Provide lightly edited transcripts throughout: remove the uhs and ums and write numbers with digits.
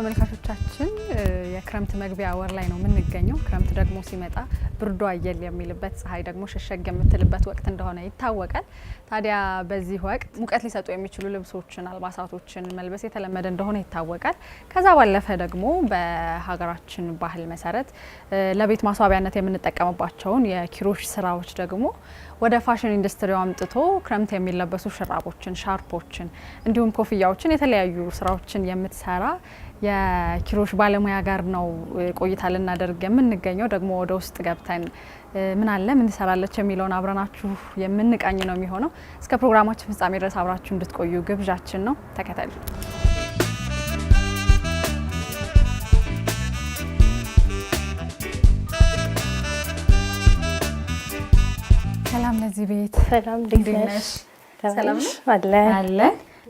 ተመልካቾቻችን የክረምት መግቢያ ወር ላይ ነው የምንገኘው። ክረምት ደግሞ ሲመጣ ብርዱ አየል የሚልበት ፀሐይ ደግሞ ሸሸግ የምትልበት ወቅት እንደሆነ ይታወቃል። ታዲያ በዚህ ወቅት ሙቀት ሊሰጡ የሚችሉ ልብሶችን፣ አልባሳቶችን መልበስ የተለመደ እንደሆነ ይታወቃል። ከዛ ባለፈ ደግሞ በሀገራችን ባህል መሰረት ለቤት ማስዋቢያነት የምንጠቀምባቸውን የኪሮሽ ስራዎች ደግሞ ወደ ፋሽን ኢንዱስትሪው አምጥቶ ክረምት የሚለበሱ ሽራቦችን፣ ሻርፖችን እንዲሁም ኮፍያዎችን የተለያዩ ስራዎችን የምትሰራ የኪሮሽ ባለሙያ ጋር ነው ቆይታ ልናደርግ የምንገኘው። ደግሞ ወደ ውስጥ ገብተን ምን አለ ምን ትሰራለች የሚለውን አብረናችሁ የምንቃኝ ነው የሚሆነው። እስከ ፕሮግራማችን ፍጻሜ ድረስ አብራችሁ እንድትቆዩ ግብዣችን ነው። ተከታተሉ። ሰላም ለዚህ ቤት። ሰላም ዲግነሽ። ሰላም አለ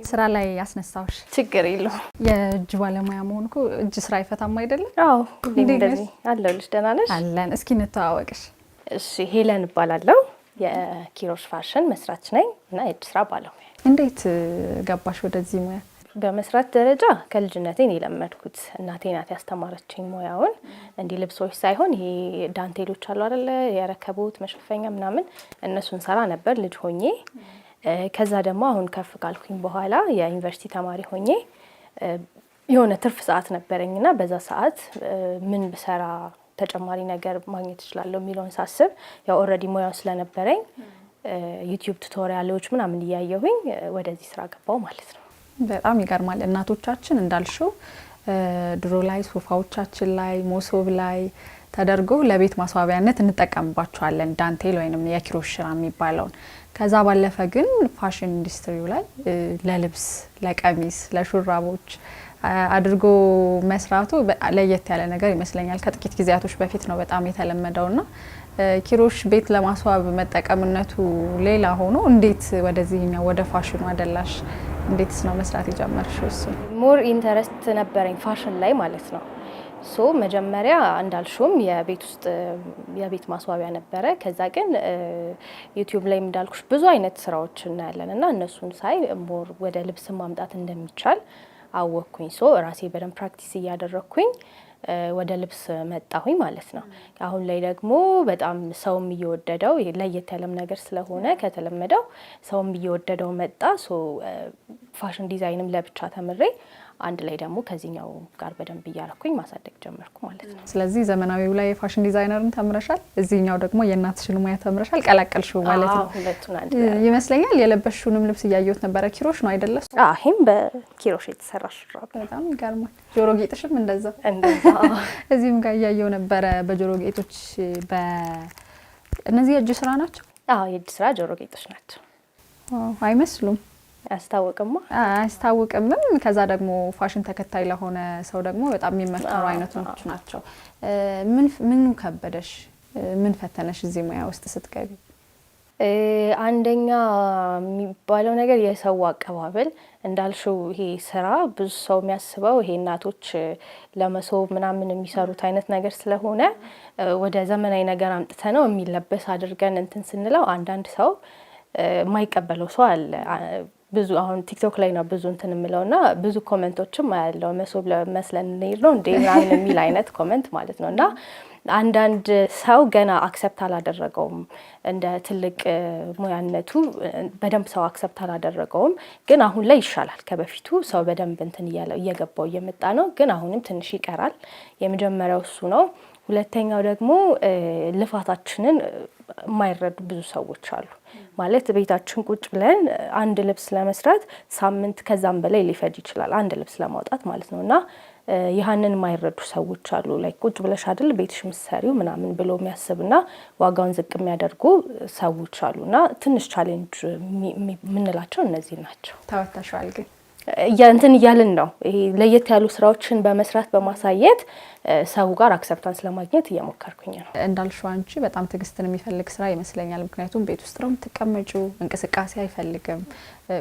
ስራ ላይ ያስነሳውሽ ችግር የለው። የእጅ ባለሙያ መሆን እኮ እጅ ስራ አይፈታም አይደለም? አዎ እንደዚህ አለሁልሽ። ደህና ነሽ? አለን። እስኪ እንተዋወቅሽ። እሺ፣ ሄለን እባላለሁ። የኪሮሽ ፋሽን መስራች ነኝ እና የእጅ ስራ ባለሙያ። እንዴት ገባሽ ወደዚህ ሙያ? በመስራት ደረጃ ከልጅነቴን የለመድኩት እናቴ ናት ያስተማረችኝ ሙያውን። እንዲህ ልብሶች ሳይሆን ይሄ ዳንቴሎች አሉ አይደለ፣ የረከቦት መሸፈኛ ምናምን እነሱን ሰራ ነበር ልጅ ሆኜ። ከዛ ደግሞ አሁን ከፍ ካልኩኝ በኋላ የዩኒቨርሲቲ ተማሪ ሆኜ የሆነ ትርፍ ሰዓት ነበረኝና በዛ ሰዓት ምን ብሰራ ተጨማሪ ነገር ማግኘት እችላለሁ የሚለውን ሳስብ ያው ኦልሬዲ ሙያው ስለነበረኝ ዩቲዩብ ቱቶሪያሎች ምናምን እያየሁኝ ወደዚህ ስራ ገባው ማለት ነው። በጣም ይገርማል። እናቶቻችን እንዳልሽው ድሮ ላይ ሶፋዎቻችን ላይ ሞሶብ ላይ ተደርጎ ለቤት ማስዋቢያነት እንጠቀምባቸዋለን ዳንቴል ወይንም የኪሮሽ ስራ የሚባለውን። ከዛ ባለፈ ግን ፋሽን ኢንዱስትሪው ላይ ለልብስ፣ ለቀሚስ፣ ለሹራቦች አድርጎ መስራቱ ለየት ያለ ነገር ይመስለኛል። ከጥቂት ጊዜያቶች በፊት ነው በጣም የተለመደውና ኪሮሽ ቤት ለማስዋብ መጠቀምነቱ ሌላ ሆኖ እንዴት ወደዚህኛው ወደ ፋሽኑ አደላሽ? እንዴትስ ነው መስራት የጀመርሽው? እሱ ሞር ኢንተረስት ነበረኝ ፋሽን ላይ ማለት ነው። ሶ መጀመሪያ እንዳልሹም የቤት ውስጥ የቤት ማስዋቢያ ነበረ። ከዛ ግን ዩቲዩብ ላይ እንዳልኩሽ ብዙ አይነት ስራዎች እናያለን እና እነሱን ሳይ ሞር ወደ ልብስ ማምጣት እንደሚቻል አወቅኩኝ። ሶ ራሴ በደንብ ፕራክቲስ እያደረግኩኝ ወደ ልብስ መጣሁኝ ማለት ነው። አሁን ላይ ደግሞ በጣም ሰውም እየወደደው ለየት ያለም ነገር ስለሆነ ከተለመደው ሰውም እየወደደው መጣ። ሶ ፋሽን ዲዛይንም ለብቻ ተምሬ አንድ ላይ ደግሞ ከዚህኛው ጋር በደንብ እያረኩኝ ማሳደግ ጀመርኩ ማለት ነው። ስለዚህ ዘመናዊው ላይ የፋሽን ዲዛይነርን ተምረሻል፣ እዚህኛው ደግሞ የእናትሽን ሙያ ተምረሻል። ቀላቀልሽው ማለት ነው። ሁለቱን አንድ ይመስለኛል። የለበሽውንም ልብስ እያየሁት ነበረ። ኪሮሽ ነው አይደለ? ይሄም በኪሮሽ የተሰራ ሹራብ። በጣም ይገርማል። ጆሮ ጌጥሽም እንደዛ እንደዛ እዚህም ጋር እያየሁ ነበረ። በጆሮ ጌጦች እነዚህ የእጅ ስራ ናቸው? የእጅ ስራ ጆሮ ጌጦች ናቸው። አይመስሉም? አያስታውቅምም። ከዛ ደግሞ ፋሽን ተከታይ ለሆነ ሰው ደግሞ በጣም የሚመከሩ አይነቶች ናቸው። ምን ከበደሽ? ምን ፈተነሽ እዚህ ሙያ ውስጥ ስትገቢ? አንደኛ የሚባለው ነገር የሰው አቀባበል እንዳልሽው፣ ይሄ ስራ ብዙ ሰው የሚያስበው ይሄ እናቶች ለመሶብ ምናምን የሚሰሩት አይነት ነገር ስለሆነ ወደ ዘመናዊ ነገር አምጥተ ነው የሚለበስ አድርገን እንትን ስንለው አንዳንድ ሰው የማይቀበለው ሰው አለ። ብዙ አሁን ቲክቶክ ላይ ነው ብዙ እንትን የምለውና ብዙ ኮሜንቶችም አያለው መሶብ ለመስለን እንሄድ ነው እንዴ ምናምን የሚል አይነት ኮሜንት ማለት ነው። እና አንዳንድ ሰው ገና አክሰፕት አላደረገውም፣ እንደ ትልቅ ሙያነቱ በደንብ ሰው አክሰፕት አላደረገውም። ግን አሁን ላይ ይሻላል ከበፊቱ። ሰው በደንብ እንትን እየገባው እየመጣ ነው። ግን አሁንም ትንሽ ይቀራል። የመጀመሪያው እሱ ነው። ሁለተኛው ደግሞ ልፋታችንን የማይረዱ ብዙ ሰዎች አሉ። ማለት ቤታችን ቁጭ ብለን አንድ ልብስ ለመስራት ሳምንት ከዛም በላይ ሊፈጅ ይችላል፣ አንድ ልብስ ለማውጣት ማለት ነው። እና ያንን የማይረዱ ሰዎች አሉ። ላይ ቁጭ ብለሽ አይደል ቤትሽ ምሰሪው ምናምን ብሎ የሚያስብና ዋጋውን ዝቅ የሚያደርጉ ሰዎች አሉና ትንሽ ቻሌንጅ የምንላቸው እነዚህ ናቸው። ተወታሽዋል ግን እንትን እያልን ነው። ይሄ ለየት ያሉ ስራዎችን በመስራት በማሳየት ሰው ጋር አክሰፕታንስ ለማግኘት እየሞከርኩኝ ነው። እንዳልሽው አንቺ በጣም ትዕግስትን የሚፈልግ ስራ ይመስለኛል። ምክንያቱም ቤት ውስጥ ነው የምትቀመጪው፣ እንቅስቃሴ አይፈልግም።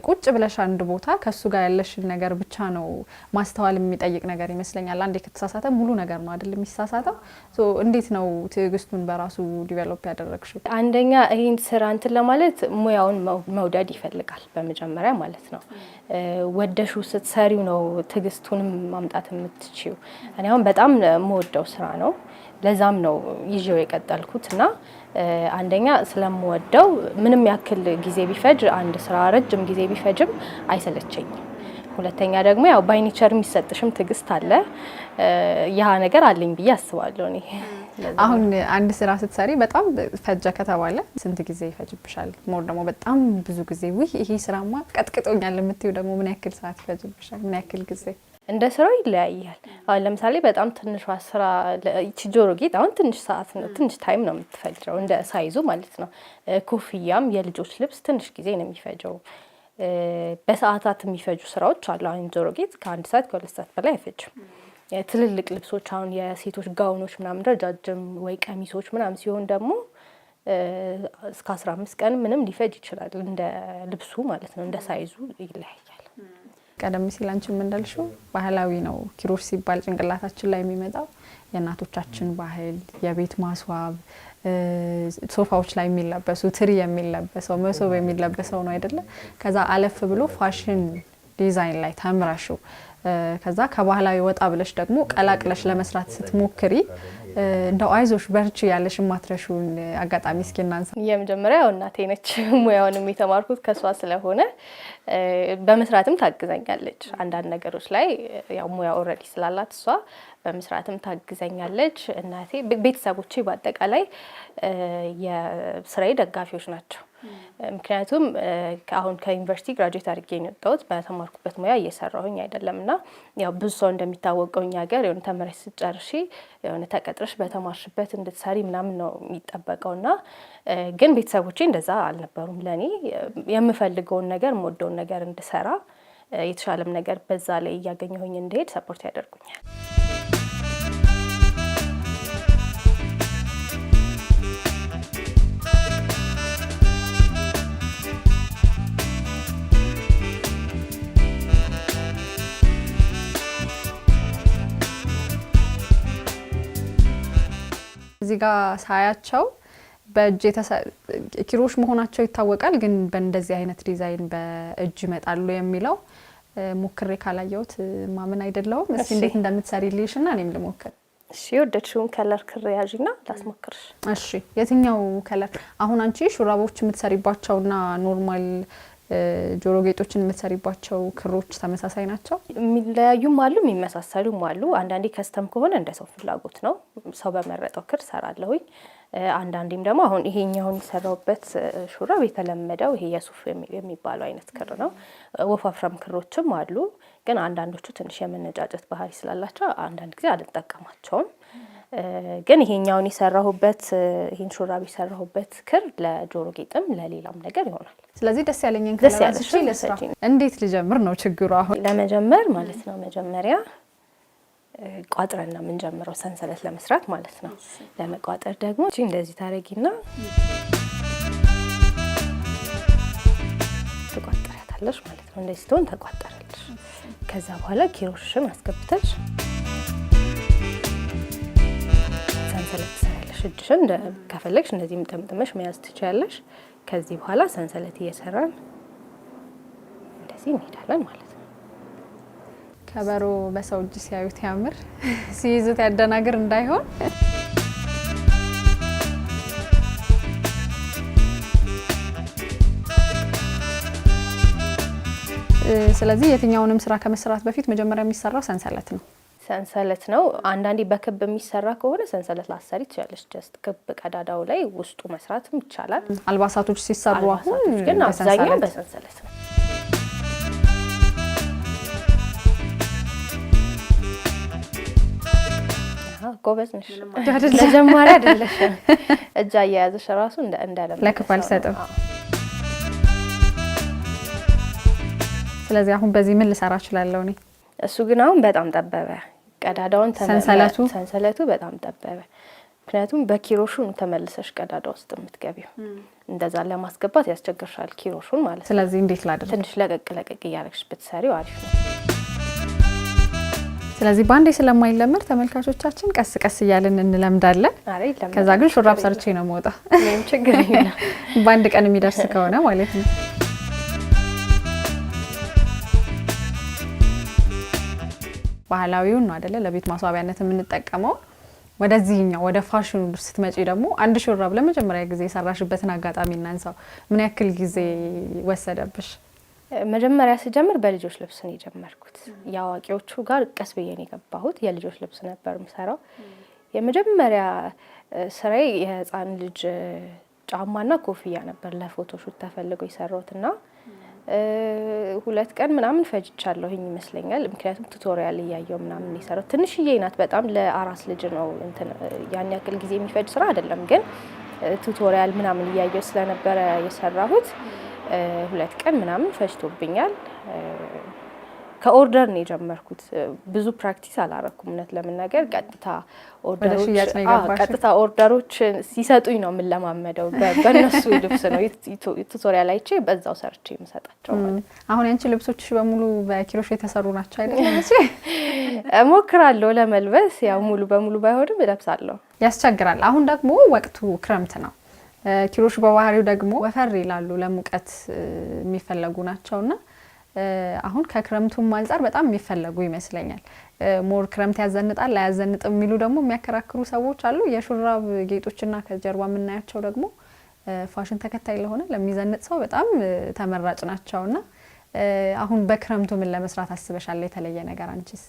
ቁጭ ብለሽ አንድ ቦታ ከሱ ጋር ያለሽን ነገር ብቻ ነው ማስተዋል የሚጠይቅ ነገር ይመስለኛል። አንዴ ከተሳሳተ ሙሉ ነገር ነው አይደል የሚሳሳተው። እንዴት ነው ትዕግስቱን በራሱ ዲቨሎፕ ያደረግሽው? አንደኛ ይህን ስራ እንትን ለማለት ሙያውን መውደድ ይፈልጋል በመጀመሪያ ማለት ነው። ወደሹ ስትሰሪው ነው ትዕግስቱንም ማምጣት የምትችይው። እኔ አሁን በጣም የምወደው ስራ ነው። ለዛም ነው ይዤው የቀጠልኩት እና አንደኛ ስለምወደው ምንም ያክል ጊዜ ቢፈጅ አንድ ስራ ረጅም ጊዜ ቢፈጅም አይሰለቸኝም። ሁለተኛ ደግሞ ያው ባይ ኔቸር የሚሰጥሽም ትዕግስት አለ። ያ ነገር አለኝ ብዬ አስባለሁ እኔ። አሁን አንድ ስራ ስትሰሪ በጣም ፈጀ ከተባለ ስንት ጊዜ ይፈጅብሻል? ሞር ደግሞ በጣም ብዙ ጊዜ ይሄ ስራማ ቀጥቅጦኛል የምትይው ደግሞ ምን ያክል ሰዓት ይፈጅብሻል? ምን ያክል ጊዜ? እንደ ስራው ይለያያል። አሁን ለምሳሌ በጣም ትንሿ ስራ ጆሮ ጌጥ አሁን ትንሽ ሰዓት ነው፣ ትንሽ ታይም ነው የምትፈጀው እንደ ሳይዙ ማለት ነው። ኮፍያም የልጆች ልብስ ትንሽ ጊዜ ነው የሚፈጀው። በሰዓታት የሚፈጁ ስራዎች አሉ። አሁን ጆሮ ጌጥ ከ1 ሰዓት ከ2 ሰዓት በላይ አይፈጅም። ትልልቅ ልብሶች አሁን የሴቶች ጋውኖች ምናምን ረጃጅም ወይ ቀሚሶች ምናምን ሲሆን ደግሞ እስከ 15 ቀን ምንም ሊፈጅ ይችላል። እንደ ልብሱ ማለት ነው፣ እንደ ሳይዙ ይለያያል። ቀደም ሲል አንቺም እንዳልሽው ባህላዊ ነው ኪሮሽ ሲባል ጭንቅላታችን ላይ የሚመጣው የእናቶቻችን ባህል፣ የቤት ማስዋብ፣ ሶፋዎች ላይ የሚለበሱ ትሪ የሚለበሰው መሶብ የሚለበሰው ነው አይደለ? ከዛ አለፍ ብሎ ፋሽን ዲዛይን ላይ ተምረሽው ከዛ ከባህላዊ ወጣ ብለሽ ደግሞ ቀላቅለሽ ለመስራት ስትሞክሪ እንደው አይዞሽ በርቺ ያለሽ ማትረሹን አጋጣሚ እስኪ እናንሳ። የመጀመሪያው እናቴ ነች። ሙያውንም የተማርኩት ከሷ ስለሆነ በመስራትም ታግዘኛለች። አንዳንድ ነገሮች ላይ ያው ሙያ ኦልሬዲ ስላላት እሷ በመስራትም ታግዘኛለች። እናቴ፣ ቤተሰቦቼ በአጠቃላይ የስራዬ ደጋፊዎች ናቸው። ምክንያቱም አሁን ከዩኒቨርሲቲ ግራጁዌት አድርጌ ነው የወጣሁት። በተማርኩበት ሙያ እየሰራሁኝ አይደለምና ያው ብዙ ሰው እንደሚታወቀው እኛ ሀገር የሆነ ተመረሽ ስትጨርሺ የሆነ ተቀጥረሽ በተማርሽበት እንድትሰሪ ምናምን ነው የሚጠበቀውና ግን ቤተሰቦቼ እንደዛ አልነበሩም። ለኔ የምፈልገውን ነገር የምወደውን ነገር እንድሰራ የተሻለም ነገር በዛ ላይ እያገኘሁኝ እንድሄድ ሰፖርት ያደርጉኛል። እዚህ ጋር ሳያቸው በእጅ ኪሮሽ መሆናቸው ይታወቃል። ግን በእንደዚህ አይነት ዲዛይን በእጅ ይመጣሉ የሚለው ሞክሬ ካላየሁት ማምን አይደለሁም። እስኪ እንዴት እንደምትሰሪልሽና እኔም ልሞክር። እሺ፣ ወደድሽውን ከለር ክር ያዥና ላስሞክርሽ። እሺ፣ የትኛው ከለር? አሁን አንቺ ሹራቦች የምትሰሪባቸውና ኖርማል ጆሮ ጌጦችን የምትሰሪባቸው ክሮች ተመሳሳይ ናቸው? የሚለያዩም አሉ፣ የሚመሳሰሉም አሉ። አንዳንዴ ከስተም ከሆነ እንደ ሰው ፍላጎት ነው፣ ሰው በመረጠው ክር ሰራለሁኝ። አንዳንዴም ደግሞ አሁን ይሄኛውን የሰራውበት ሹራብ የተለመደው ይሄ የሱፍ የሚባለው አይነት ክር ነው። ወፋፍራም ክሮችም አሉ፣ ግን አንዳንዶቹ ትንሽ የመነጫጨት ባህሪ ስላላቸው አንዳንድ ጊዜ አልጠቀማቸውም። ግን ይሄኛውን የሰራሁበት ይሄን ሹራብ የሰራሁበት ክር ለጆሮ ጌጥም ለሌላም ነገር ይሆናል። ስለዚህ ደስ ያለኝን ከለራስሽ ለስራ እንዴት ልጀምር ነው ችግሩ? አሁን ለመጀመር ማለት ነው መጀመሪያ ቋጥረን ነው የምንጀምረው ሰንሰለት ለመስራት ማለት ነው። ለመቋጠር ደግሞ እቺ እንደዚህ ታረጊና ትቋጥሪያታለሽ ማለት ነው። እንደዚህ ትሆን ተቋጠረልሽ። ከዛ በኋላ ኪሮሽን አስገብተሽ ሰንሰለት ትሰሪያለሽ። እጅሽን ከፈለግሽ እንደዚህ ምጠምጥመሽ መያዝ ትችያለሽ። ከዚህ በኋላ ሰንሰለት እየሰራን እንደዚህ እንሄዳለን ማለት ነው። ከበሮ በሰው እጅ ሲያዩት ያምር፣ ሲይዙት ያደናግር እንዳይሆን። ስለዚህ የትኛውንም ስራ ከመስራት በፊት መጀመሪያ የሚሰራው ሰንሰለት ነው። ሰንሰለት ነው። አንዳንዴ በክብ የሚሰራ ከሆነ ሰንሰለት ላሰሪ ትችላለች። ጀስት ክብ ቀዳዳው ላይ ውስጡ መስራትም ይቻላል። አልባሳቶች ሲሰሩ አሁን ግን አብዛኛው በሰንሰለት ነው። ጎበዝ ነሽ። ለጀማሪ አይደለሽ። እጅ አያያዝሽ ራሱ እንዳለ ለክፍ አልሰጥም። ስለዚህ አሁን በዚህ ምን ልሰራ እችላለሁ እኔ? እሱ ግን አሁን በጣም ጠበበ። ቀዳዳውን ሰንሰለቱ በጣም ጠበበ። ምክንያቱም በኪሮሹን ተመልሰሽ ቀዳዳ ውስጥ የምትገቢው እንደዛ ለማስገባት ያስቸግርሻል ኪሮሹን ማለት ነው። ስለዚህ እንዴት ላድርግ? ትንሽ ለቀቅ እያደረግሽ ብትሰሪው አሪፍ ነው። ስለዚህ ባንዴ ስለማይለመድ ተመልካቾቻችን ቀስ ቀስ እያልን እንለምዳለን። ከዛ ግን ሹራብ ሰርቼ ነው የምወጣው። ምንም ችግር የለም። በአንድ ቀን የሚደርስ ከሆነ ማለት ነው። ባህላዊውን ነው አይደለ ለቤት ማስዋቢያነት የምንጠቀመው። ወደዚህኛው ወደ ፋሽኑ ስትመጪ ደግሞ አንድ ሹራብ ለመጀመሪያ ጊዜ የሰራሽበትን አጋጣሚ እናንሳው። ምን ያክል ጊዜ ወሰደብሽ? መጀመሪያ ስጀምር በልጆች ልብስ ነው የጀመርኩት። የአዋቂዎቹ ጋር ቀስ ብዬ ነው የገባሁት። የልጆች ልብስ ነበር የምሰራው። የመጀመሪያ ስራዬ የህፃን ልጅ ጫማና ኮፍያ ነበር ለፎቶሹት ተፈልጎ የሰራሁትና 2 ቀን ምናምን ፈጅቻለሁኝ ይመስለኛል። ምክንያቱም ቱቶሪያል እያየው ምናምን የሰራሁት ትንሽዬ ናት በጣም ለአራስ ልጅ ነው። ያን ያክል ጊዜ የሚፈጅ ስራ አይደለም፣ ግን ቱቶሪያል ምናምን እያየው ስለነበረ የሰራሁት 2 ቀን ምናምን ፈጅቶብኛል። ከኦርደር ነው የጀመርኩት። ብዙ ፕራክቲስ አላረኩም እውነት ለመናገር። ቀጥታ ኦርደሮች ሲሰጡኝ ነው የምለማመደው። በእነሱ ልብስ ነው ቱቶሪያል አይቼ በዛው ሰርቼ የምሰጣቸው ማለት። አሁን ያንቺ ልብሶችሽ በሙሉ በኪሮሽ የተሰሩ ናቸው አይደል? እሞክራለሁ ለመልበስ፣ ያው ሙሉ በሙሉ ባይሆንም እለብሳለሁ። ያስቸግራል። አሁን ደግሞ ወቅቱ ክረምት ነው። ኪሮሽ በባህሪው ደግሞ ወፈር ይላሉ፣ ለሙቀት የሚፈለጉ ናቸውና አሁን ከክረምቱም አንፃር በጣም የሚፈለጉ ይመስለኛል። ሞር ክረምት ያዘንጣል አያዘንጥም የሚሉ ደግሞ የሚያከራክሩ ሰዎች አሉ። የሹራብ ጌጦችና ከጀርባ የምናያቸው ደግሞ ፋሽን ተከታይ ለሆነ ለሚዘንጥ ሰው በጣም ተመራጭ ናቸውና አሁን በክረምቱ ምን ለመስራት አስበሻል? የተለየ ነገር አንቺስ?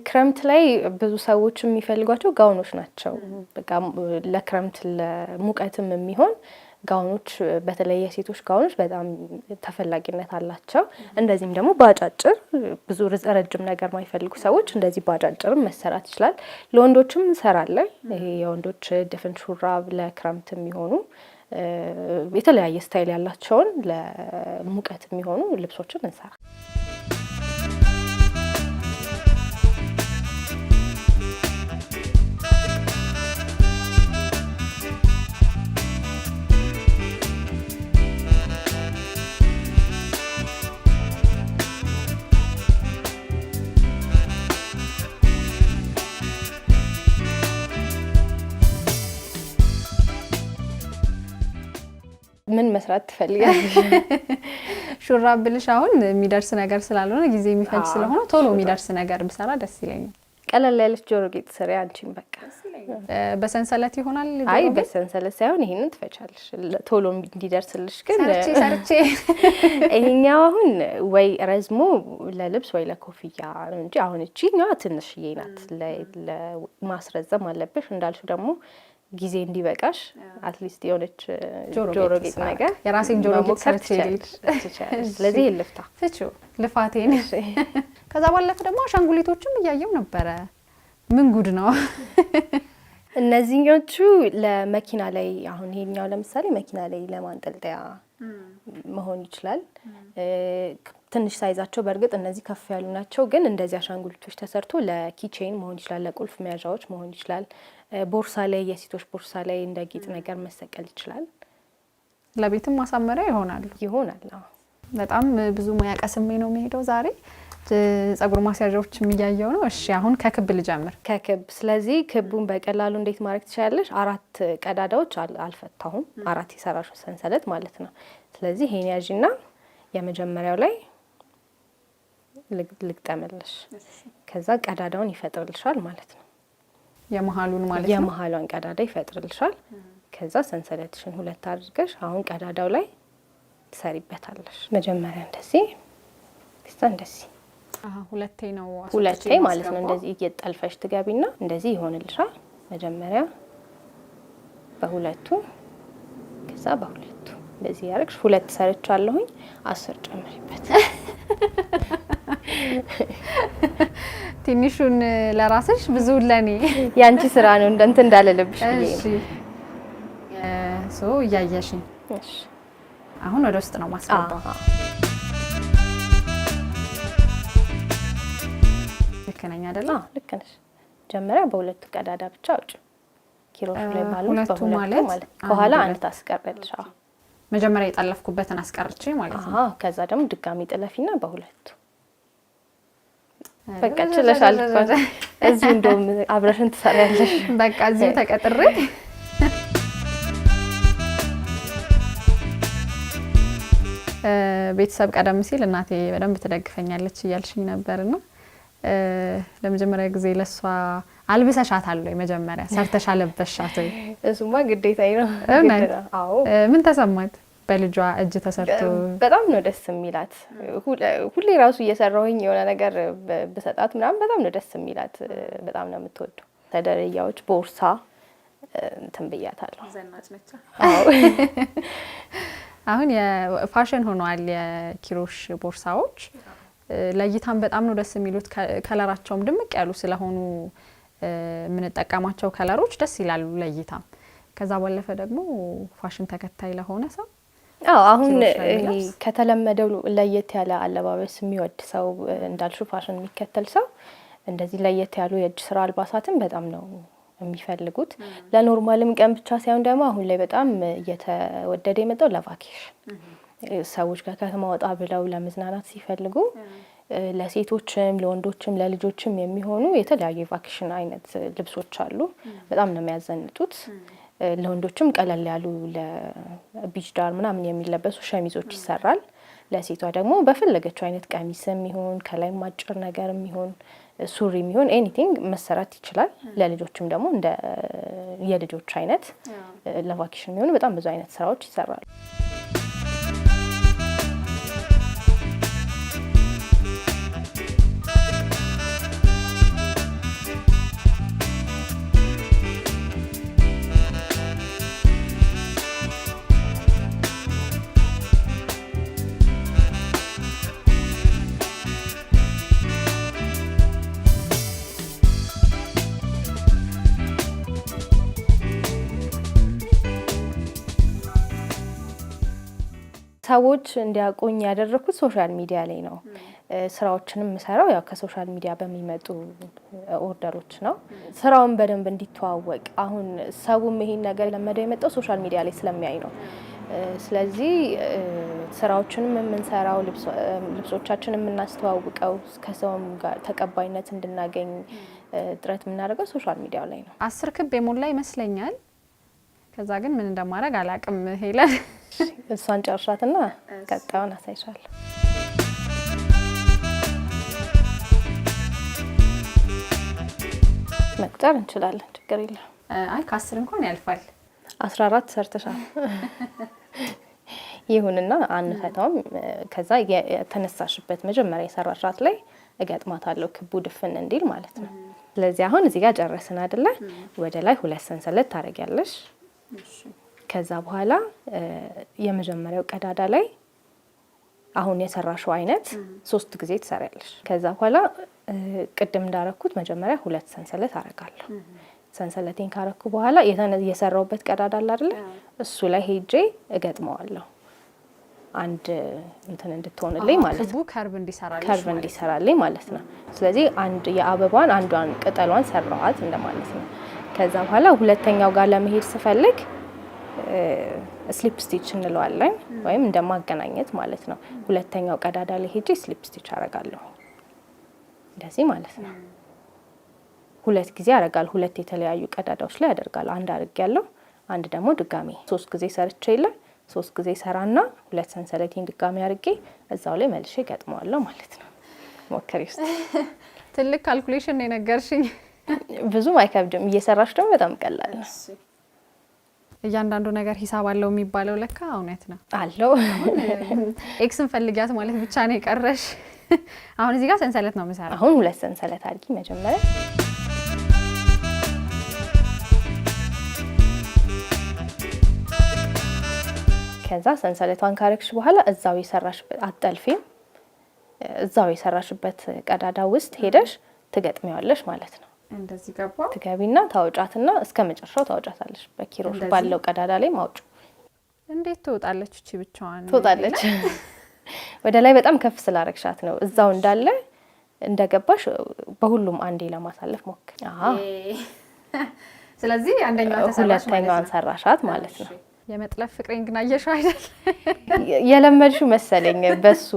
ክረምት ላይ ብዙ ሰዎች የሚፈልጓቸው ጋውኖች ናቸው። በቃ ለክረምት ለሙቀትም የሚሆን ጋውኖች፣ በተለይ የሴቶች ጋውኖች በጣም ተፈላጊነት አላቸው። እንደዚህም ደግሞ ባጫጭር ብዙ ረጅም ነገር ማይፈልጉ ሰዎች እንደዚህ ባጫጭርም መሰራት ይችላል። ለወንዶችም እንሰራለን። ይሄ የወንዶች ድፍን ሹራብ ለክረምት የሚሆኑ የተለያየ ስታይል ያላቸውን ለሙቀት የሚሆኑ ልብሶችን እንሰራ። ምን መስራት ትፈልጋለሽ? ሹራብ ብልሽ አሁን የሚደርስ ነገር ስላልሆነ ጊዜ የሚፈጅ ስለሆነ ቶሎ የሚደርስ ነገር ብሰራ ደስ ይለኛል። ቀለል ያለች ጆሮ ጌጥ ስሪ አንቺም በቃ። በሰንሰለት ይሆናል? አይ በሰንሰለት ሳይሆን ይሄንን ትፈቻለሽ ቶሎ እንዲደርስልሽ። ግን ሰርቼ ይሄኛው አሁን ወይ ረዝሞ ለልብስ ወይ ለኮፍያ እንጂ አሁን እቺኛዋ ትንሽዬ ናት። ለማስረዘም አለብሽ እንዳልሽው ደግሞ ጊዜ እንዲበቃሽ አትሊስት የሆነች ጆሮ ጌጥ ነገር የራሴን ጆሮ ጌጥ ሰርቼ ስለዚህ ልፍታ ፍቹ ልፋቴን። ከዛ ባለፈ ደግሞ አሻንጉሊቶችም እያየው ነበረ። ምን ጉድ ነው? እነዚህኞቹ ለመኪና ላይ አሁን ይሄኛው ለምሳሌ መኪና ላይ ለማንጠልጠያ መሆን ይችላል። ትንሽ ሳይዛቸው በእርግጥ እነዚህ ከፍ ያሉ ናቸው፣ ግን እንደዚህ አሻንጉሊቶች ተሰርቶ ለኪቼን መሆን ይችላል፣ ለቁልፍ መያዣዎች መሆን ይችላል። ቦርሳ ላይ የሴቶች ቦርሳ ላይ እንደ ጌጥ ነገር መሰቀል ይችላል። ለቤትም ማሳመሪያ ይሆናል። በጣም ብዙ ሙያ ቀስሜ ነው የሚሄደው ዛሬ። ጸጉር ማስያዣዎች የሚያየው ነው። እሺ አሁን ከክብ ልጀምር። ከክብ ስለዚህ ክቡን በቀላሉ እንዴት ማድረግ ትችላለሽ? 4 ቀዳዳዎች አልፈታሁም፣ 4 የሰራሽው ሰንሰለት ማለት ነው። ስለዚህ ይሄን ያዥና የመጀመሪያው ላይ ልግጠምልሽ፣ ከዛ ቀዳዳውን ይፈጥርልሻል ማለት ነው። የመሃሉን ማለት ነው። የመሃሏን ቀዳዳ ይፈጥርልሻል። ከዛ ሰንሰለትሽን 2 አድርገሽ አሁን ቀዳዳው ላይ ትሰሪበታለሽ። መጀመሪያ እንደዚህ ከዛ እንደዚህ ሁለቴ ነው ማለት ነው። እንደዚህ እየጠልፈሽ ትገቢና እንደዚህ ይሆንልሻል። መጀመሪያ በሁለቱ ከዛ በሁለቱ እንደዚህ ያርግሽ። 2 ሰርቻለሁኝ፣ 10 ጨምሪበት። ትንሹን ለራስሽ ብዙ ለኔ ያንቺ ስራ ነው እንት እንዳለልብሽ ብዬ ነው። ሶ እያየሽኝ። እሺ አሁን ወደ ውስጥ ነው ማስገባው። ነኝ አይደል? ልክ ነሽ። መጀመሪያ በሁለቱ ቀዳዳ ብቻ አውጪ። ኪሮሹ ላይ ባሉት ሁለቱ ማለት ከኋላ አንድ ታስቀረልሽ። መጀመሪያ የጠለፍኩበትን አስቀርቼ ማለት ነው። ከዛ ደግሞ ድጋሚ ጥለፊና በሁለቱ በቃ ችለሻል። እዚህ እንደውም አብረሽን ትሰሪያለሽ። በቃ እዚሁ ተቀጥሬ ቤተሰብ ቀደም ሲል እናቴ በደንብ ትደግፈኛለች እያልሽኝ ነበርና ለመጀመሪያ ጊዜ ለሷ አልብሰሻታል ወይ? መጀመሪያ ሰርተሽ አለበሻት ወይ? እሱማ ግዴታዬ ነው። አዎ። ምን ተሰማት? በልጇ እጅ ተሰርቶ በጣም ነው ደስ የሚላት። ሁሌ ራሱ እየሰራሁኝ የሆነ ነገር በሰጣት ምናምን በጣም ነው ደስ የሚላት። በጣም ነው የምትወደው። ተደረያዎች ቦርሳ እንትን ብያታለሁ። ዘናጭ ነች። አዎ። አሁን የፋሽን ሆኗል የኪሮሽ ቦርሳዎች። ለእይታም በጣም ነው ደስ የሚሉት። ከለራቸውም ድምቅ ያሉ ስለሆኑ የምንጠቀማቸው ከለሮች ደስ ይላሉ ለእይታም። ከዛ ባለፈ ደግሞ ፋሽን ተከታይ ለሆነ ሰው አሁን ከተለመደው ለየት ያለ አለባበስ የሚወድ ሰው እንዳልሽው ፋሽን የሚከተል ሰው እንደዚህ ለየት ያሉ የእጅ ስራ አልባሳትን በጣም ነው የሚፈልጉት። ለኖርማልም ቀን ብቻ ሳይሆን ደግሞ አሁን ላይ በጣም እየተወደደ የመጣው ለቫኬሽን ሰዎች ከከተማ ወጣ ብለው ለመዝናናት ሲፈልጉ ለሴቶችም ለወንዶችም ለልጆችም የሚሆኑ የተለያዩ የቫኬሽን አይነት ልብሶች አሉ። በጣም ነው የሚያዘንጡት። ለወንዶችም ቀለል ያሉ ለቢች ዳር ምናምን የሚለበሱ ሸሚዞች ይሰራል። ለሴቷ ደግሞ በፈለገችው አይነት ቀሚስም ይሁን ከላይ ማጭር ነገርም ይሁን ሱሪም ይሁን ኤኒቲንግ መሰራት ይችላል። ለልጆችም ደግሞ እንደ የልጆች አይነት ለቫኬሽን የሚሆኑ በጣም ብዙ አይነት ስራዎች ይሰራሉ። ሰዎች እንዲያውቁኝ ያደረኩት ሶሻል ሚዲያ ላይ ነው። ስራዎችንም የምሰራው ያው ከሶሻል ሚዲያ በሚመጡ ኦርደሮች ነው። ስራውን በደንብ እንዲተዋወቅ አሁን ሰውም ይሄን ነገር ለመደው የመጣው ሶሻል ሚዲያ ላይ ስለሚያይ ነው። ስለዚህ ስራዎችንም የምንሰራው ልብሶቻችንን የምናስተዋውቀው ከሰውም ጋር ተቀባይነት እንድናገኝ ጥረት የምናደርገው ሶሻል ሚዲያው ላይ ነው። 10 ክብ የሞላ ይመስለኛል። ከዛ ግን ምን እንደማደርግ አላውቅም። ሄለን እሷን ጨርሻትና ቀጣዩን አሳይሻለሁ። መቁጠር እንችላለን፣ ችግር የለም። አይ ከ10 እንኳን ያልፋል። 14 ሰርተሻል። ይሁንና አንፈታውም። ከዛ የተነሳሽበት መጀመሪያ የሰራሻት ላይ እገጥማታለሁ ክቡ ድፍን እንዲል ማለት ነው። ስለዚህ አሁን እዚህ ጋር ጨረስን አይደለ? ወደ ላይ 2 ሰንሰለት ታደርጊያለሽ። ከዛ በኋላ የመጀመሪያው ቀዳዳ ላይ አሁን የሰራሽው አይነት 3 ጊዜ ትሰሪያለሽ። ከዛ በኋላ ቅድም እንዳረኩት መጀመሪያ 2 ሰንሰለት አረጋለሁ። ሰንሰለቴን ካረኩ በኋላ የሰራውበት ቀዳዳ አለ አይደል? እሱ ላይ ሄጄ እገጥመዋለሁ። አንድ እንትን እንድትሆንልኝ ማለት ነው። ከርቭ እንዲሰራልኝ ማለት ነው። ስለዚህ አንድ የአበባን አንዷን ቅጠሏን ሰራዋት እንደማለት ነው። ከዛ በኋላ ሁለተኛው ጋር ለመሄድ ስፈልግ ስሊፕ ስቲች እንለዋለን ወይም እንደማገናኘት ማለት ነው። ሁለተኛው ቀዳዳ ላይ ሄጄ ስሊፕ ስቲች አረጋለሁ። እንደዚህ ማለት ነው። 2 ጊዜ አረጋለሁ። 2 የተለያዩ ቀዳዳዎች ላይ አደርጋለሁ። አንድ አድርጌያለሁ፣ አንድ ደግሞ ድጋሚ 3 ጊዜ ሰርቼ 3 ጊዜ ሰራና 2 ሰንሰለቴን ድጋሚ አድርጌ እዛው ላይ መልሼ ገጥመዋለሁ ማለት ነው። ሞክሪ ውስጥ ትልቅ ካልኩሌሽን ነው የነገርሽኝ። ብዙም አይከብድም። እየሰራሽ ደግሞ በጣም ቀላል ነው። እያንዳንዱ ነገር ሂሳብ አለው የሚባለው ለካ እውነት ነው አለው። ኤክስን ፈልጊያት ማለት ብቻ ነው የቀረሽ። አሁን እዚህ ጋር ሰንሰለት ነው የምሰራው። አሁን 2 ሰንሰለት አድርጊ መጀመሪያ። ከዛ ሰንሰለቷን ካረግሽ በኋላ እዛው የሰራሽበት አጠልፊም እዛው የሰራሽበት ቀዳዳ ውስጥ ሄደሽ ትገጥሚዋለሽ ማለት ነው። እንደዚህ ገባ ትገቢና ታውጫትና እስከ መጨረሻው ታውጫታለሽ። በኪሮሽ ባለው ቀዳዳ ላይ ማውጭ። እንዴት ትወጣለች? እቺ ብቻዋን ትወጣለች። ወደ ላይ በጣም ከፍ ስላረግሻት ነው። እዛው እንዳለ እንደገባሽ በሁሉም አንዴ ለማሳለፍ ሞክር። ስለዚህ አንደኛው ተሰራሽ ሁለተኛዋን ሰራሻት ማለት ነው። የመጥለፍ ፍቅሬን ግን አየሽው አይደል? የለመድሽው መሰለኝ በሱ።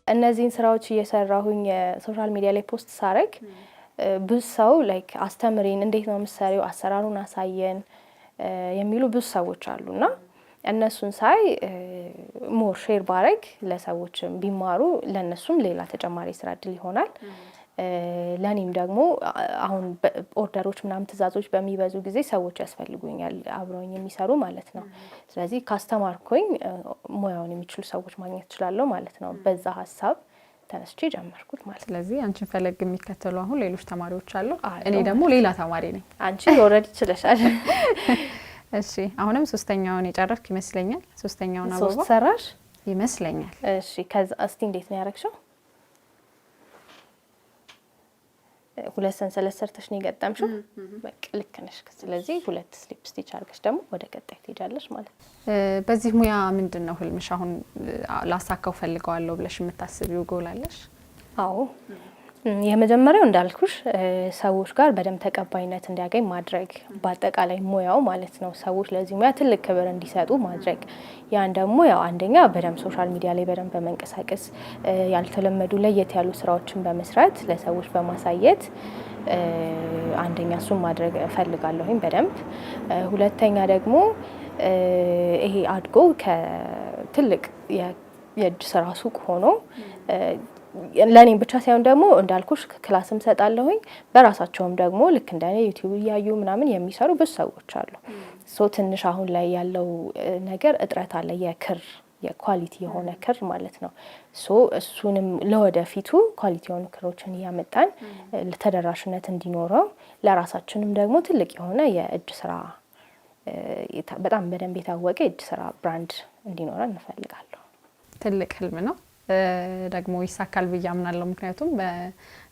እነዚህን ስራዎች እየሰራሁኝ ሶሻል ሚዲያ ላይ ፖስት ሳረግ ብዙ ሰው ላይክ አስተምሪን፣ እንዴት ነው የምትሰሪው፣ አሰራሩን አሳየን የሚሉ ብዙ ሰዎች አሉና እነሱን ሳይ ሞር ሼር ባረግ ለሰዎችም ቢማሩ ለነሱም ሌላ ተጨማሪ ስራ እድል ይሆናል። ለኔም ደግሞ አሁን ኦርደሮች ምናምን ትዕዛዞች በሚበዙ ጊዜ ሰዎች ያስፈልጉኛል አብረውኝ የሚሰሩ ማለት ነው። ስለዚህ ካስተማርኩኝ ሙያውን የሚችሉ ሰዎች ማግኘት እችላለሁ ማለት ነው። በዛ ሀሳብ ተነስቼ ጀመርኩት ማለት። ስለዚህ አንቺን ፈለግ የሚከተሉ አሁን ሌሎች ተማሪዎች አሉ፣ እኔ ደግሞ ሌላ ተማሪ ነኝ። አንቺ ኦልሬዲ ችለሻል። እሺ አሁንም ሶስተኛውን የጨረስኩ ይመስለኛል። ሶስተኛውን አበባ ሶስት ሰራሽ ይመስለኛል። እሺ ከዛ እስቲ እንዴት ነው ያረክሽው? ሁለት ሰንሰለት ሰርተሽ ነው የገጠምሽው። በቃ ልክ ነሽ። ስለዚህ ሁለት ስሊፕ ስቲች አድርገሽ ደግሞ ወደ ቀጣይ ትሄጃለሽ ማለት ነው። በዚህ ሙያ ምንድነው ህልምሽ? አሁን ላሳካው ፈልገዋለሁ ብለሽ የምታስቢው ጎል አለሽ? አዎ የመጀመሪያው እንዳልኩሽ ሰዎች ጋር በደንብ ተቀባይነት እንዲያገኝ ማድረግ፣ በአጠቃላይ ሙያው ማለት ነው። ሰዎች ለዚህ ሙያ ትልቅ ክብር እንዲሰጡ ማድረግ። ያን ደግሞ ያው አንደኛ በደንብ ሶሻል ሚዲያ ላይ በደንብ በመንቀሳቀስ ያልተለመዱ ለየት ያሉ ስራዎችን በመስራት ለሰዎች በማሳየት አንደኛ እሱን ማድረግ እፈልጋለሁኝ በደንብ። ሁለተኛ ደግሞ ይሄ አድጎ ከትልቅ የእጅ ስራ ሱቅ ሆኖ ለኔም ብቻ ሳይሆን ደግሞ እንዳልኩሽ ክላስም ሰጣለሁኝ በራሳቸውም ደግሞ ልክ እንደኔ ዩቲዩብ እያዩ ምናምን የሚሰሩ ብዙ ሰዎች አሉ። ሶ ትንሽ አሁን ላይ ያለው ነገር እጥረት አለ፣ የክር የኳሊቲ የሆነ ክር ማለት ነው። ሶ እሱንም ለወደፊቱ ኳሊቲ የሆኑ ክሮችን እያመጣን ተደራሽነት እንዲኖረው ለራሳችንም ደግሞ ትልቅ የሆነ የእጅ ስራ በጣም በደንብ የታወቀ የእጅ ስራ ብራንድ እንዲኖረን እንፈልጋለሁ። ትልቅ ህልም ነው ደግሞ ይሳካል ብዬ አምናለሁ። ምክንያቱም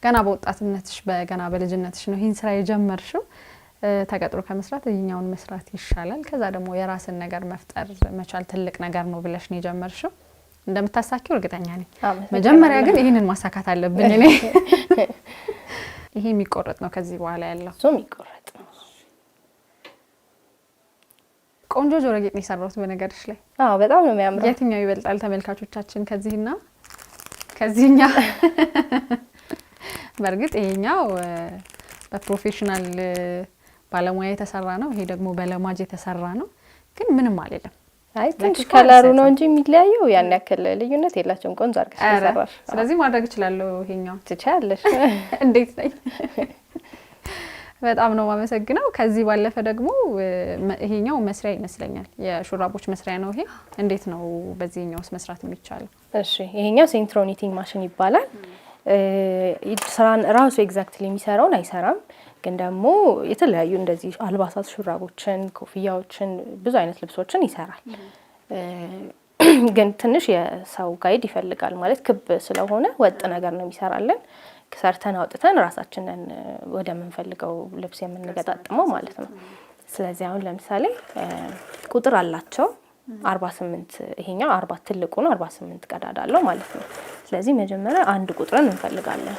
ገና በወጣትነትሽ ገና በልጅነትሽ ነው ይህን ስራ የጀመርሽው። ተቀጥሮ ከመስራት እኛውን መስራት ይሻላል። ከዛ ደግሞ የራስን ነገር መፍጠር መቻል ትልቅ ነገር ነው ብለሽ ነው የጀመርሽው። እንደምታሳኪው እርግጠኛ ነኝ። መጀመሪያ ግን ይህንን ማሳካት አለብኝ እኔ። ይሄ የሚቆረጥ ነው ከዚህ በኋላ ያለው ሶም የሚቆረጥ ነው። ቆንጆ ጆሮ ጌጥ ነው የሰራሁት በነገርሽ ላይ። አዎ በጣም ነው የሚያምረው። የትኛው ይበልጣል ተመልካቾቻችን ከዚህና ከዚህኛው? በእርግጥ ይሄኛው በፕሮፌሽናል ባለሙያ የተሰራ ነው፣ ይሄ ደግሞ በለማጅ የተሰራ ነው። ግን ምንም አይደለም። አይ ትንሽ ከለሩ ነው እንጂ የሚለያየው ያን ያክል ልዩነት የላቸውም። ቆንጆ አድርገሽ ተሰራሽ። ስለዚህ ማድረግ እችላለሁ። ይሄኛው ትችያለሽ። እንዴት ነኝ? በጣም ነው ማመሰግነው። ከዚህ ባለፈ ደግሞ ይሄኛው መስሪያ ይመስለኛል፣ የሹራቦች መስሪያ ነው ይሄ። እንዴት ነው በዚህኛውስ መስራት የሚቻለው? እሺ ይሄኛው ሴንትሮኒቲንግ ማሽን ይባላል። ስራን ራሱ ኤግዛክትሊ የሚሰራውን አይሰራም፣ ግን ደግሞ የተለያዩ እንደዚህ አልባሳት፣ ሹራቦችን፣ ኮፍያዎችን፣ ብዙ አይነት ልብሶችን ይሰራል። ግን ትንሽ የሰው ጋይድ ይፈልጋል። ማለት ክብ ስለሆነ ወጥ ነገር ነው የሚሰራለን። ሰርተን አውጥተን ራሳችንን ወደምንፈልገው ልብስ የምንገጣጥመው ማለት ነው። ስለዚህ አሁን ለምሳሌ ቁጥር አላቸው 48። ይሄኛው 40 ትልቁ ነው፣ 48 ቀዳዳ አለው ማለት ነው። ስለዚህ መጀመሪያ አንድ ቁጥርን እንፈልጋለን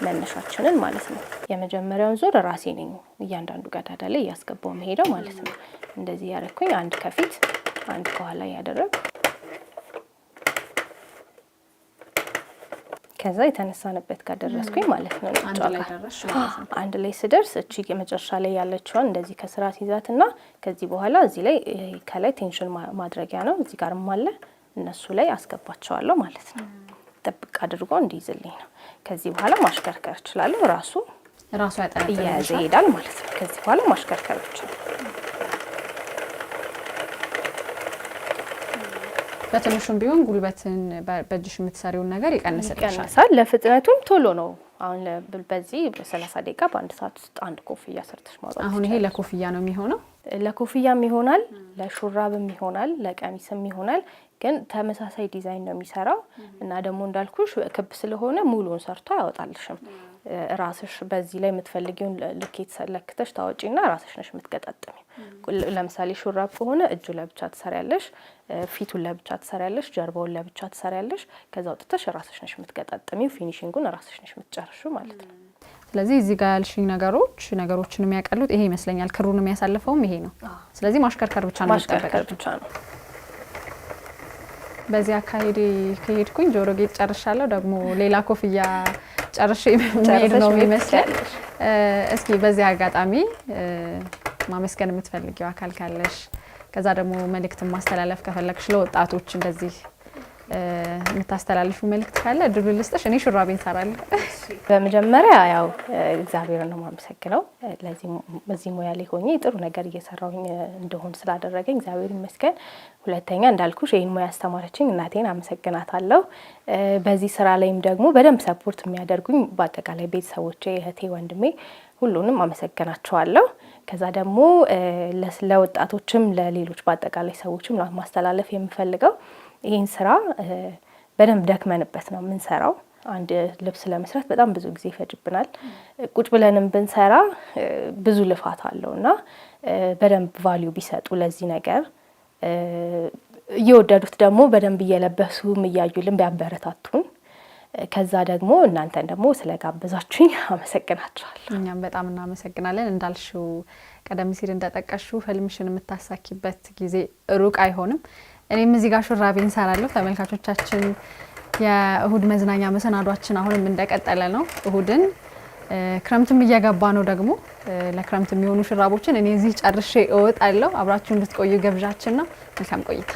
መነሻችንን ማለት ነው። የመጀመሪያውን ዙር ራሴ ነኝ እያንዳንዱ ቀዳዳ ላይ እያስገባው መሄደው ማለት ነው። እንደዚህ ያረኩኝ አንድ ከፊት አንድ ከኋላ ያደረግ ከዛ የተነሳንበት ጋር ደረስኩኝ ማለት ነው። አንድ ላይ ስደርስ እቺ የመጨረሻ ላይ ያለችውን እንደዚህ ከስራ ሲይዛትና ከዚህ በኋላ እዚህ ላይ ከላይ ቴንሽን ማድረጊያ ነው እዚህ ጋርም አለ፣ እነሱ ላይ አስገባቸዋለሁ ማለት ነው። ጥብቅ አድርጎ እንዲይዝልኝ ነው። ከዚህ በኋላ ማሽከርከር እችላለሁ። ራሱ እያያዘ ይሄዳል ማለት ነው። ከዚህ በኋላ ማሽከርከር ይችላል። በትንሹም ቢሆን ጉልበትን በእጅሽ የምትሰሪውን ነገር ይቀንሳል። ለፍጥነቱም ቶሎ ነው አሁን በዚህ በ30 ደቂቃ በአንድ ሰዓት ውስጥ አንድ ኮፍያ ሰርተሽ ማውጣት። አሁን ይሄ ለኮፍያ ነው የሚሆነው? ለኮፍያም ይሆናል፣ ለሹራብም ይሆናል፣ ለቀሚስም ይሆናል። ግን ተመሳሳይ ዲዛይን ነው የሚሰራው እና ደግሞ እንዳልኩሽ ክብ ስለሆነ ሙሉውን ሰርቶ አያወጣልሽም። ራስሽ በዚህ ላይ የምትፈልጊውን ልኬት ሰለክተሽ ታወጪና ራስሽ ነሽ የምትገጣጥሚው። ለምሳሌ ሹራብ ከሆነ እጁ ለብቻ ትሰሪያለሽ፣ ፊቱን ለብቻ ትሰሪያለሽ፣ ጀርባውን ለብቻ ትሰሪያለሽ። ከዛ ወጥተሽ ራስሽ ነሽ የምትገጣጥሚው። ፊኒሺንጉን ራስሽ ነሽ የምትጨርሺው ማለት ነው። ስለዚህ እዚህ ጋር ያልሽኝ ነገሮችን የሚያቀሉት ይሄ ይመስለኛል። ክሩን የሚያሳልፈውም ይሄ ነው። ስለዚህ ማሽከርከር ብቻ ነው። በዚህ አካሄድ ከሄድኩኝ ጆሮ ጌጥ ጨርሻለሁ። ደግሞ ሌላ ኮፍያ ጨርሼ መሄድ ነው የሚመስለው። እስኪ በዚህ አጋጣሚ ማመስገን የምትፈልጊው አካል ካለሽ፣ ከዛ ደግሞ መልእክት ማስተላለፍ ከፈለግሽ ለወጣቶች እንደዚህ የምታስተላልፉ መልእክት ካለ እድሉ ልስጥሽ። እኔ ሹራቤን እሰራለሁ። በመጀመሪያ ያው እግዚአብሔርን ነው የማመሰግነው በዚህ ሙያ ላይ ሆኜ ጥሩ ነገር እየሰራሁኝ እንደሆን ስላደረገኝ እግዚአብሔር ይመስገን። ሁለተኛ እንዳልኩሽ ይሄን ሙያ አስተማረችኝ እናቴን አመሰግናታለሁ። በዚህ ስራ ላይም ደግሞ በደንብ ሰፖርት የሚያደርጉኝ በአጠቃላይ ቤተሰቦቼ፣ እህቴ፣ ወንድሜ ሁሉንም አመሰግናቸዋለሁ። ከዛ ደግሞ ለወጣቶችም ለሌሎች በአጠቃላይ ሰዎችም ማስተላለፍ የምፈልገው ይህን ስራ በደንብ ደክመንበት ነው የምንሰራው። አንድ ልብስ ለመስራት በጣም ብዙ ጊዜ ይፈጅብናል። ቁጭ ብለንም ብንሰራ ብዙ ልፋት አለው እና በደንብ ቫልዩ ቢሰጡ ለዚህ ነገር እየወደዱት ደግሞ በደንብ እየለበሱም እያዩልን ቢያበረታቱን። ከዛ ደግሞ እናንተን ደግሞ ስለጋበዛችሁኝ አመሰግናችኋለሁ። እኛም በጣም እናመሰግናለን። እንዳልሽው ቀደም ሲል እንደጠቀሽው ህልምሽን የምታሳኪበት ጊዜ ሩቅ አይሆንም። እኔም እዚህ ጋር ሹራቤን እንሰራለሁ። ተመልካቾቻችን የእሁድ መዝናኛ መሰናዷችን አሁንም እንደቀጠለ ነው። እሁድን ክረምትም እየገባ ነው። ደግሞ ለክረምት የሚሆኑ ሹራቦችን እኔ እዚህ ጨርሼ እወጣለሁ። አብራችሁ እንድትቆዩ ገብዣችን ነው። መልካም ቆይታ።